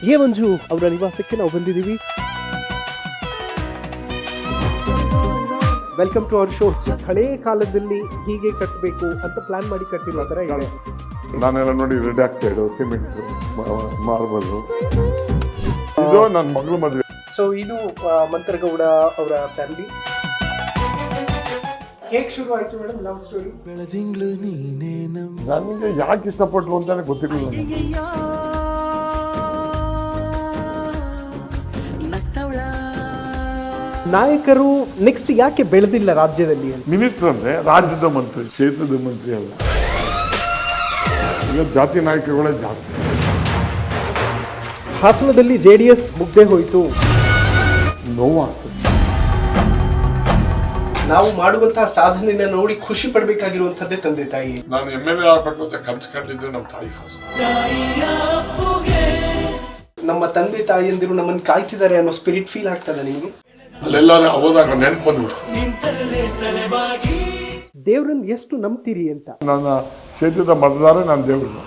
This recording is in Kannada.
ಎ ಮಂಜು ಅವರ ನಿವಾಸಕ್ಕೆ ನಾವು ಬಂದಿದ್ದೀವಿ. Welcome to our show. ಹಳೇ ಕಾಲದಲ್ಲಿ ಹೀಗೆ ಕಟ್ಟಬೇಕು ಅಂತ ಪ್ಲಾನ್ ಮಾಡಿ ಕಟ್ಟಿರೋ ಥರ ಇದೆ. ನಾನೆಲ್ಲ ನೋಡಿ ರೆಡಿ ಆಗ್ತಾ ಇದ್ದು ಸಿಮೆಂಟ್ ಮಾರ್ಬಲ್. ಇದು ನನ್ನ ಮಗಳು ಮದುವೆ. ಸೊ ಇದು ಮಂತ್ರಗೌಡ ಅವರ ಫ್ಯಾಮಿಲಿ. ಹೇಗೆ ಶುರು ಆಯ್ತು ಮೇಡಮ್ ಲವ್ ಸ್ಟೋರಿ? ನನಗೆ ಯಾಕೆ ಇಷ್ಟಪಟ್ಲು ಅಂತಾನೆ ಗೊತ್ತಿರಲಿಲ್ಲ. ನಾಯಕರು ನೆಕ್ಸ್ಟ್ ಯಾಕೆ ಬೆಳೆದಿಲ್ಲ ರಾಜ್ಯದಲ್ಲಿ? ಮಿನಿಸ್ಟರ್ ಅಂದ್ರೆ ರಾಜ್ಯದ ಮಂತ್ರಿ, ಕ್ಷೇತ್ರದ ಮಂತ್ರಿ ಅಲ್ಲ. ಈಗ ಜಾತಿ ನಾಯಕರುಗಳೇ ಜಾಸ್ತಿ. ಹಾಸನದಲ್ಲಿ JDS ಮುಗ್ದೇ ಹೋಯಿತು. ನೋವಾಗ್ತದೆ. ನಾವು ಮಾಡುವಂತಹ ಸಾಧನೆನ ನೋಡಿ ಖುಷಿ ಪಡಬೇಕಾಗಿರುವಂತದ್ದೇ ತಂದೆ ತಾಯಿ. ನಾನು MLA ಆಗ್ಬೇಕು ಅಂತ ಕನ್ಸು ಕಂಡಿದ್ದು ನಮ್ಮ ತಾಯಿ ಫಸ್ಟ್. ನಮ್ಮ ತಂದೆ ತಾಯಿಯಂದಿರು ನಮ್ಮನ್ನು ಕಾಯ್ತಿದ್ದಾರೆ ಅನ್ನೋ ಸ್ಪಿರಿಟ್ ಫೀಲ್ ಆಗ್ತದೆ ನಿಮಗೆ? ಅಲ್ಲೆಲ್ಲಾರು ಹೋದಾಗ ನೆನಪು ಬಂದ್ಬಿಡ್ತೀನಿ. ದೇವ್ರನ್ನ ಎಷ್ಟು ನಂಬ್ತೀರಿ ಅಂತ. ನನ್ನ ಕ್ಷೇತ್ರದ ಮತದಾರ ನಾನು ದೇವ್ರನ್ನ